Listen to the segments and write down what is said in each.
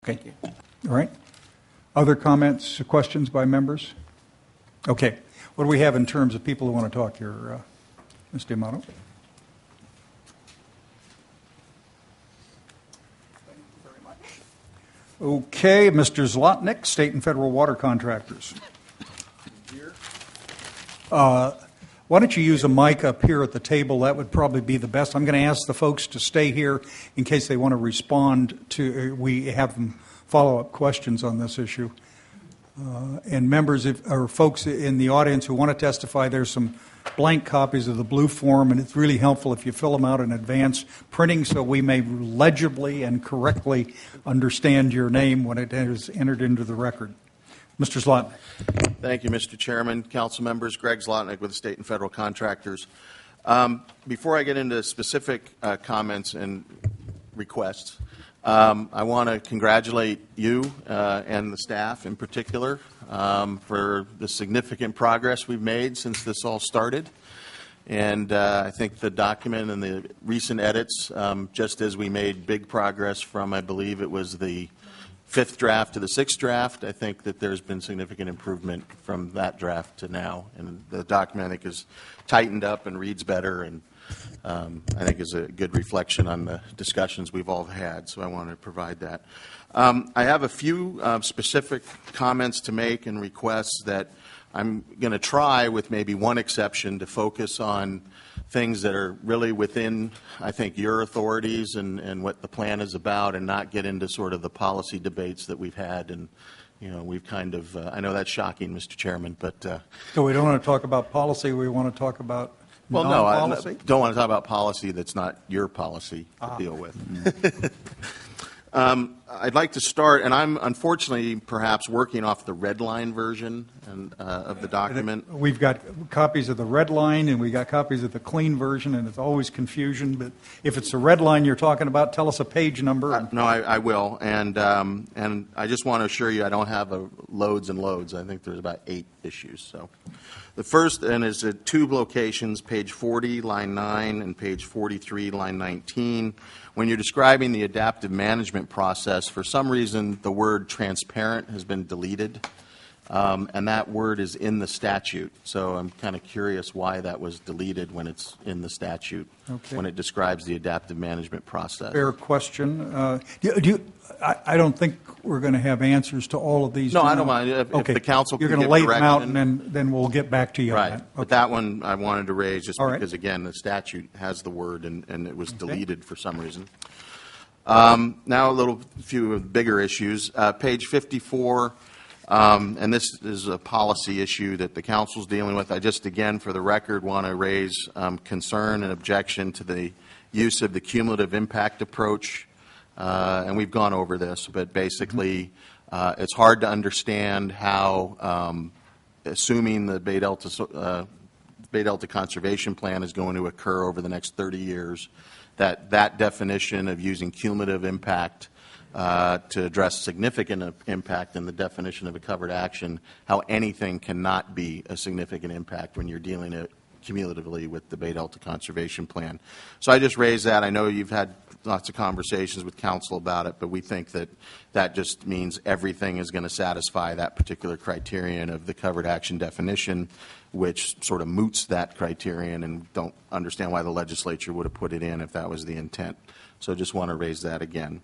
Okay. All right. Other comments, questions by members? Okay. What do we have in terms of people who want to talk here, Mr. Amato? Thank you very much. Okay, Mr. Zlotnick, State and Federal Water Contractors. Here. Why don't you use a mic up here at the table? That would probably be the best. I'm going to ask the folks to stay here in case they want to respond to, we have them follow-up questions on this issue. And members or folks in the audience who want to testify, there's some blank copies of the blue form, and it's really helpful if you fill them out in advance, printing so we may legibly and correctly understand your name when it is entered into the record. Mr. Zlotnick. Thank you, Mr. Chairman, council members. Greg Zlotnick with the State and Federal Contractors. Before I get into specific comments and requests, I want to congratulate you and the staff in particular for the significant progress we've made since this all started. And I think the document and the recent edits, just as we made big progress from, I believe it was the 5th draft to the 6th draft, I think that there's been significant improvement from that draft to now. And the document, I think, is tightened up and reads better, and I think is a good reflection on the discussions we've all had, so I want to provide that. I have a few specific comments to make and requests that I'm going to try, with maybe one exception, to focus on things that are really within, I think, your authorities and what the plan is about, and not get into sort of the policy debates that we've had. And, you know, we've kind of, I know that's shocking, Mr. Chairman, but... So we don't want to talk about policy, we want to talk about non-policy? I don't want to talk about policy that's not your policy to deal with. I'd like to start, and I'm unfortunately perhaps working off the red line version of the document. We've got copies of the red line and we've got copies of the clean version, and it's always confusion. But if it's the red line you're talking about, tell us a page number. No, I will. And I just want to assure you I don't have loads and loads. I think there's about 8 issues. So the first and is at 2 locations, page 40, line 9, and page 43, line 19. When you're describing the adaptive management process, for some reason the word transparent has been deleted, and that word is in the statute. So I'm kind of curious why that was deleted when it's in the statute, when it describes the adaptive management process. Fair question. I don't think we're going to have answers to all of these. No, I don't mind. If the council you're can going to give lay them out, direction, and then we'll get back to you right. on that. Okay. But that one I wanted to raise just all because, right. Again, the statute has the word, and it was deleted for some reason. Now a few bigger issues. Page 54, and this is a policy issue that the council's dealing with. I just, again, for the record, want to raise concern and objection to the use of the cumulative impact approach. And we've gone over this, but basically it's hard to understand how, assuming the Bay Delta Conservation Plan is going to occur over the next 30 years, that definition of using cumulative impact to address significant impact in the definition of a covered action, how anything cannot be a significant impact when you're dealing cumulatively with the Bay Delta Conservation Plan. So I just raised that. I know you've had lots of conversations with council about it, but we think that that just means everything is going to satisfy that particular criterion of the covered action definition, which sort of moots that criterion, and don't understand why the legislature would have put it in if that was the intent. So just want to raise that again.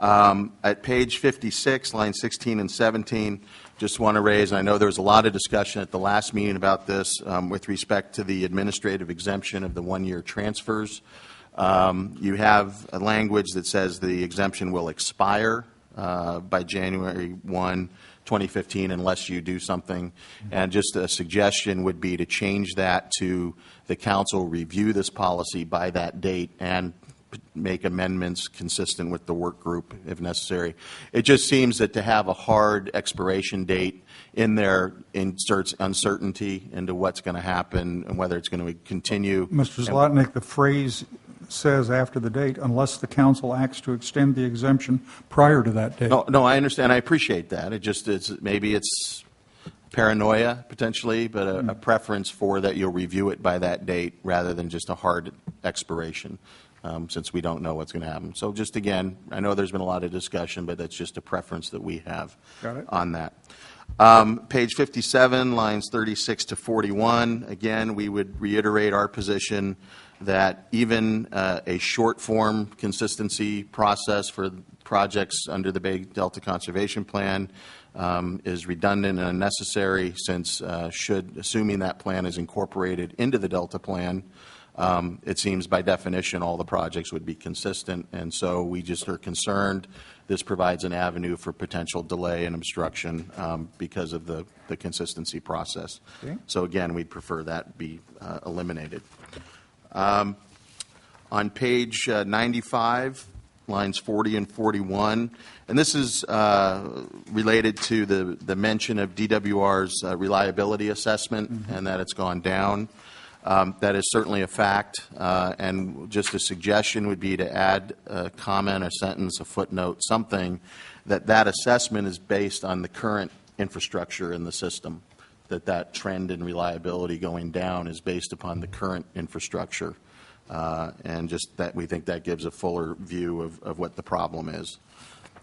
At page 56, line 16 and 17, just want to raise, and I know there was a lot of discussion at the last meeting about this with respect to the administrative exemption of the one-year transfers. You have a language that says the exemption will expire by January 1, 2015, unless you do something. And just a suggestion would be to change that to the council review this policy by that date and make amendments consistent with the work group if necessary. It just seems that to have a hard expiration date in there inserts uncertainty into what's going to happen and whether it's going to continue. Mr. Zlotnick, the phrase says after the date, unless the council acts to extend the exemption prior to that date. No, I understand. I appreciate that. Maybe it's paranoia potentially, but a preference for that you'll review it by that date rather than just a hard expiration. since we don't know what's going to happen. So just again, I know there's been a lot of discussion, but that's just a preference that we have Got it. on that. Page 57, lines 36 to 41, again, we would reiterate our position that even a short-form consistency process for projects under the Bay Delta Conservation Plan is redundant and unnecessary, since assuming that plan is incorporated into the Delta Plan, it seems by definition all the projects would be consistent, and so we just are concerned this provides an avenue for potential delay and obstruction because of the consistency process. Okay. So again, we'd prefer that be eliminated. On page 95, lines 40 and 41, and this is related to the mention of DWR's reliability assessment and that it's gone down. That is certainly a fact, and just a suggestion would be to add a comment, a sentence, a footnote, something, that assessment is based on the current infrastructure in the system, that trend in reliability going down is based upon the current infrastructure, and just that we think that gives a fuller view of what the problem is.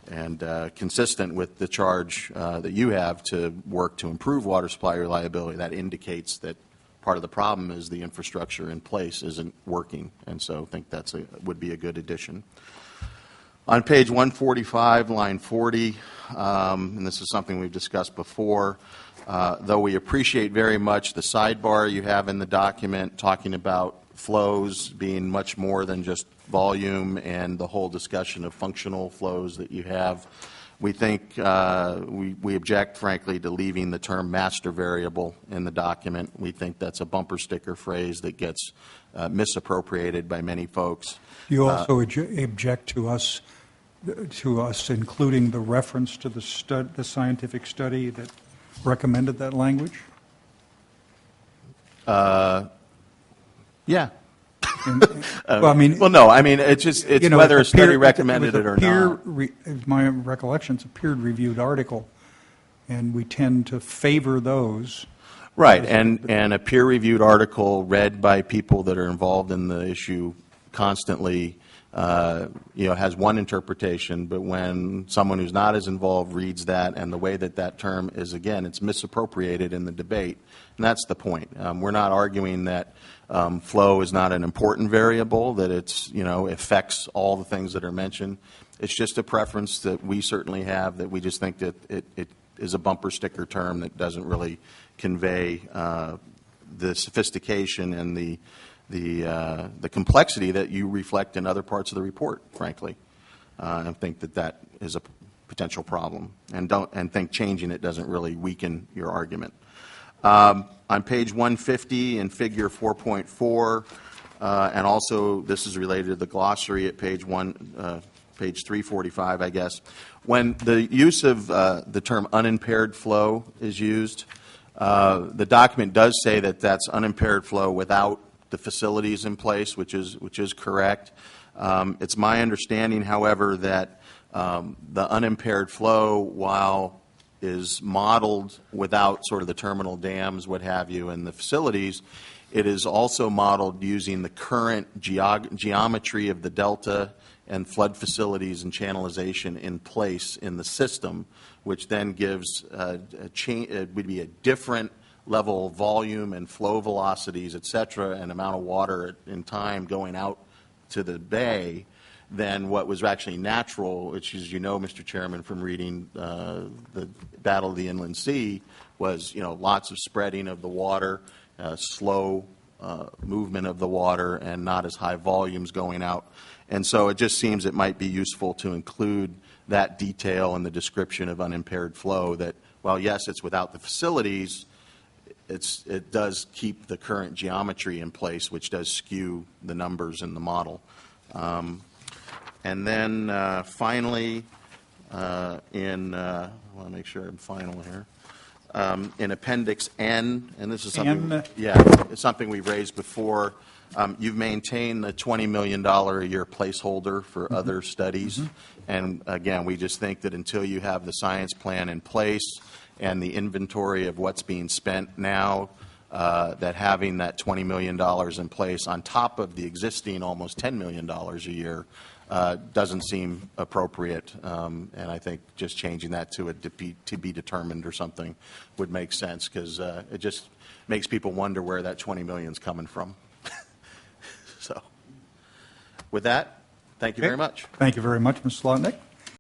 And consistent with the charge that you have to work to improve water supply reliability, that indicates that part of the problem is the infrastructure in place isn't working, and so I think that's would be a good addition. On page 145, line 40, and this is something we've discussed before, though we appreciate very much the sidebar you have in the document talking about flows being much more than just volume and the whole discussion of functional flows that you have. We think, we object, frankly, to leaving the term master variable in the document. We think that's a bumper sticker phrase that gets misappropriated by many folks. You also object to us including the reference to the scientific study that recommended that language? Yeah. Well, I mean, well, no, I mean, it's whether a study recommended it or not. My recollection, it's a peer-reviewed article, and we tend to favor those. Right, and a peer-reviewed article read by people that are involved in the issue constantly, has one interpretation, but when someone who's not as involved reads that, and the way that term is, again, it's misappropriated in the debate, and that's the point. We're not arguing that flow is not an important variable, that it's, affects all the things that are mentioned. It's just a preference that we certainly have, that we just think that it is a bumper sticker term that doesn't really convey the sophistication and the complexity that you reflect in other parts of the report, frankly. I think that is a potential problem, and think changing it doesn't really weaken your argument. On page 150 in figure 4.4, and also this is related to the glossary at page 345, I guess. When the use of the term unimpaired flow is used, the document does say that that's unimpaired flow without the facilities in place, which is correct. It's my understanding, however, that the unimpaired flow, while is modeled without sort of the terminal dams, what have you, and the facilities, it is also modeled using the current geometry of the delta and flood facilities and channelization in place in the system, which then gives it would be a different level of volume and flow velocities, et cetera, and amount of water in time going out to the bay than what was actually natural, which, as you know, Mr. Chairman, from reading the Battle of the Inland Sea, was lots of spreading of the water, slow movement of the water, and not as high volumes going out. And so it just seems it might be useful to include that detail in the description of unimpaired flow, that while yes, it's without the facilities, it does keep the current geometry in place, which does skew the numbers in the model. And then finally, I want to make sure I'm final here. In Appendix N, and this is something, it's something we've raised before. You've maintained the $20 million a year placeholder for other studies, and again, we just think that until you have the science plan in place and the inventory of what's being spent now, that having that $20 million in place on top of the existing almost $10 million a year doesn't seem appropriate, and I think just changing that to a to be determined or something would make sense, because it just makes people wonder where that $20 million is coming from. So, with that, thank you very much. Thank you very much, Mr. Slotnick.